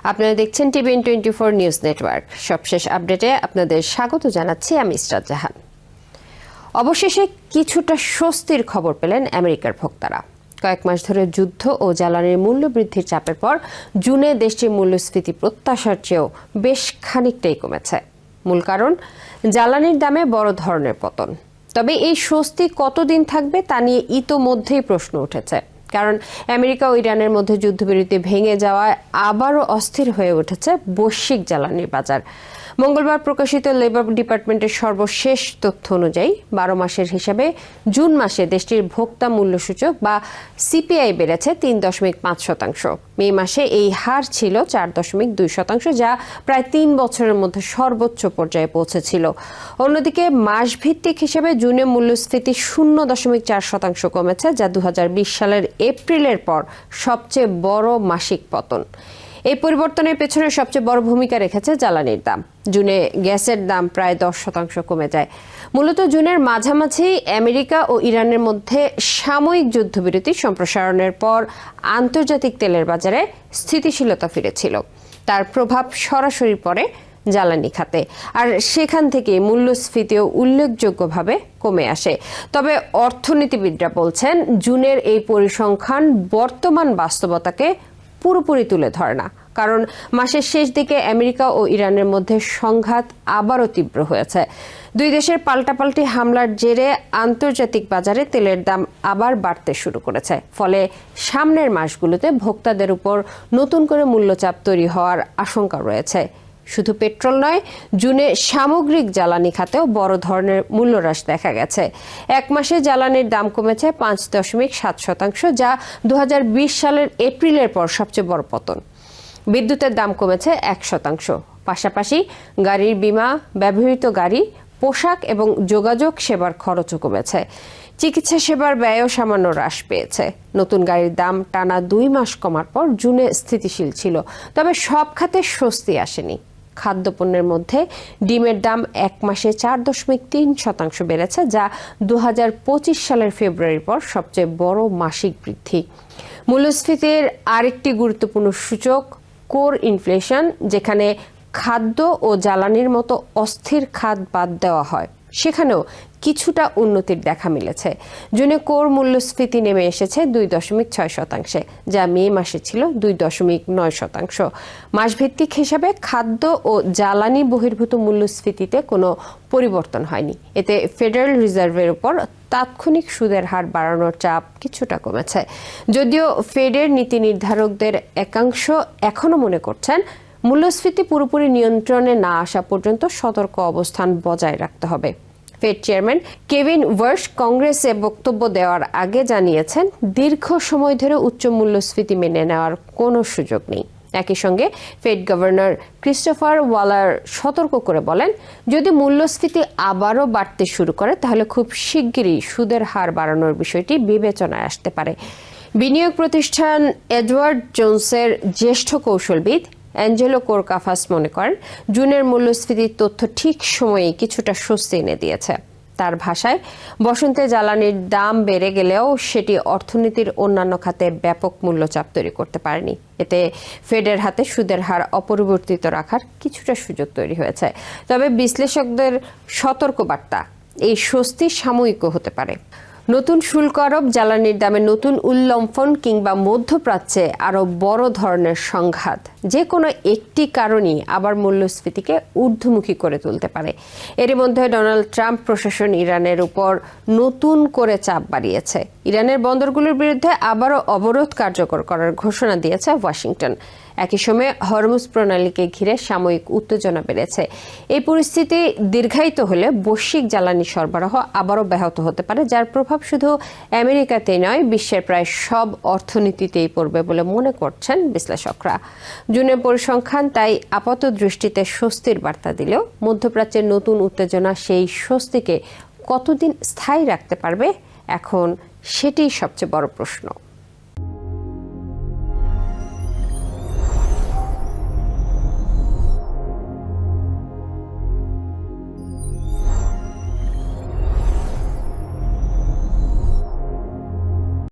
আপনারা দেখছেন TVN24 news network. সবশেষ আপডেটে আপনাদের স্বাগত জানাচ্ছি আমি ইসরাত জাহান। অবশেষে কিছুটা স্বস্তির খবর পেলেন আমেরিকার ভোক্তারা। কয়েক মাস ধরে যুদ্ধ ও জ্বালানির মূল্য বৃদ্ধির চাপের পর জুনে দেশটির মূল্যস্ফীতি প্রত্যাশার চেয়েও বেশ খানিকটাই কমেছে। মূল কারণ জ্বালানির দামে বড় ধরনের পতন। তবে এই স্বস্তি কতদিন থাকবে তা নিয়ে ইতোমধ্যেই প্রশ্ন উঠেছে, কারণ আমেরিকা ও ইরানের মধ্যে যুদ্ধবিরতি ভেঙে যাওয়ায় আবারও অস্থির হয়ে উঠেছে বৈশ্বিক জ্বালানির বাজার। মঙ্গলবার প্রকাশিত লেবার ডিপার্টমেন্টের সর্বশেষ তথ্য অনুযায়ী 12 মাসের হিসাবে জুন মাসে দেশটির ভোক্তা মূল্যসূচক বা সিপিআই বেড়েছে 3.5%। মে মাসে এই হার ছিল 4.2%, যা প্রায় 3 বছরের মধ্যে সর্বোচ্চ পর্যায়ে পৌঁছেছিল। অন্যদিকে মাসভিত্তিক হিসেবে জুনে মূল্যস্ফীতি 0.4% কমেছে, যা 2020 সালের এপ্রিলের পর সবচেয়ে বড় মাসিক পতন। এই পরিবর্তনের পেছনে সবচেয়ে বড় ভূমিকা রেখেছে জ্বালানির দাম। জুনে গ্যাসের দাম প্রায় 10% কমে যায়। মূলত জুনের মাঝামাঝি আমেরিকা ও ইরানের মধ্যে সাময়িক যুদ্ধবিরতি সম্প্রসারণের পর আন্তর্জাতিক তেলের বাজারে স্থিতিশীলতা ফিরেছিল। তার প্রভাব সরাসরি পড়ে জ্বালানি খাতে, আর সেখান থেকে মূল্যস্ফীতিও উল্লেখযোগ্যভাবে কমে আসে। তবে অর্থনীতিবিদরা বলছেন, জুনের এই পরিসংখ্যান বর্তমান বাস্তবতাকে পুরোপুরি তুলে ধরে না, কারণ মাসের শেষ দিকে আমেরিকা ও ইরানের মধ্যে সংঘাত আবারও তীব্র হয়েছে। দুই দেশের পাল্টাপাল্টি হামলার জেরে আন্তর্জাতিক বাজারে তেলের দাম আবার বাড়তে শুরু করেছে। ফলে সামনের মাসগুলোতে ভোক্তাদের উপর নতুন করে মূল্যচাপ তৈরি হওয়ার আশঙ্কা রয়েছে। শুধু পেট্রোল নয়, জুনে সামগ্রিক জ্বালানি খাতেও বড় ধরনের মূল্যহ্রাস দেখা গেছে। এক মাসে জ্বালানির দাম কমেছে 5.7%, যা 2020 সালের এপ্রিলের পর সবচেয়ে বড় পতন। বিদ্যুতের দাম কমেছে 1%। পাশাপাশি গাড়ির বীমা, ব্যবহৃত গাড়ি, পোশাক এবং যোগাযোগ সেবার খরচও কমেছে। চিকিৎসা সেবার ব্যয়ও সামান্য হ্রাস পেয়েছে। নতুন গাড়ির দাম টানা 2 মাস কমার পর জুনে স্থিতিশীল ছিল। তবে সব খাতে স্বস্তি আসেনি। খাদ্যপণ্যের মধ্যে ডিমের দাম এক মাসে 4.3% বেড়েছে, যা 2025 সালের ফেব্রুয়ারির পর সবচেয়ে বড় মাসিক বৃদ্ধি। মূল্যস্ফীতির আরেকটি গুরুত্বপূর্ণ সূচক কোর ইনফ্লেশন, যেখানে খাদ্য ও জ্বালানির মতো অস্থির খাত বাদ দেওয়া হয়, সেখানেও কিছুটা উন্নতির দেখা মিলেছে। জুনে কোর মূল্যস্ফীতি নেমে এসেছে 2.6%, যা মে মাসে ছিল 2.9%। মাসভিত্তিক হিসাবে খাদ্য ও জ্বালানি বহির্ভূত মূল্যস্ফীতিতে কোনো পরিবর্তন হয়নি। এতে ফেডারেল রিজার্ভের উপর তাৎক্ষণিক সুদের হার বাড়ানোর চাপ কিছুটা কমেছে। যদিও ফেডের নীতি নির্ধারকদের একাংশ এখনো মনে করছেন, মূল্যস্ফীতি পুরোপুরি নিয়ন্ত্রণে না আসা পর্যন্ত সতর্ক অবস্থান বজায় রাখতে হবে। ফেড চেয়ারম্যান কেভিন ওয়ার্শ কংগ্রেসে বক্তব্য দেওয়ার আগে জানিয়েছেন, দীর্ঘ সময় ধরে উচ্চ মূল্যস্ফীতি মেনে নেওয়ার কোনো সুযোগ নেই। একই সঙ্গে ফেড গভর্নর ক্রিস্টোফার ওয়ালার সতর্ক করে বলেন, যদি মূল্যস্ফীতি আবারও বাড়তে শুরু করে তাহলে খুব শিগগিরই সুদের হার বাড়ানোর বিষয়টি বিবেচনায় আসতে পারে। বিনিয়োগ প্রতিষ্ঠান এডওয়ার্ড জোনসের জ্যেষ্ঠ কৌশলবিদ অ্যাঞ্জেলো কোরকাফাস মনে করেন, জুনের মূল্যস্ফীতির তথ্য ঠিক সময়ে কিছুটা স্বস্তি এনে দিয়েছে। তার ভাষায়, বসন্তে জ্বালানির দাম বেড়ে গেলেও সেটি অর্থনীতির অন্যান্য খাতে ব্যাপক মূল্যচাপ তৈরি করতে পারেনি। এতে ফেডের হাতে সুদের হার অপরিবর্তিত রাখার কিছুটা সুযোগ তৈরি হয়েছে। তবে বিশ্লেষকদের সতর্কবার্তা, এই স্বস্তি সাময়িকও হতে পারে। নতুন শুল্ক আরোপ, জ্বালানির দামে নতুন উল্লম্ফন কিংবা মধ্যপ্রাচ্যে আরও বড় ধরনের সংঘাত, যে কোনো একটি কারণই আবার মূল্যস্ফীতিকে ঊর্ধ্বমুখী করে তুলতে পারে। এরই মধ্যে ডোনাল্ড ট্রাম্প প্রশাসন ইরানের উপর নতুন করে চাপ বাড়িয়েছে। ইরানের বন্দরগুলোর বিরুদ্ধে আবারও অবরোধ কার্যকর করার ঘোষণা দিয়েছে ওয়াশিংটন। একই সময়ে হরমুজ প্রণালীকে ঘিরে সাময়িক উত্তেজনা বেড়েছে। এই পরিস্থিতি দীর্ঘায়িত হলে বৈশ্বিক জ্বালানি সরবরাহ আবারও ব্যাহত হতে পারে, যার প্রভাব শুধু আমেরিকাতেই নয়, বিশ্বের প্রায় সব অর্থনীতিতেই পড়বে বলে মনে করছেন বিশ্লেষকরা। জুনের পরিসংখ্যান তাই আপাত দৃষ্টিতে স্বস্তির বার্তা দিলেও মধ্যপ্রাচ্যের নতুন উত্তেজনা সেই স্বস্তিকে কতদিন স্থায়ী রাখতে পারবে, এখন সেটিই সবচেয়ে বড় প্রশ্ন।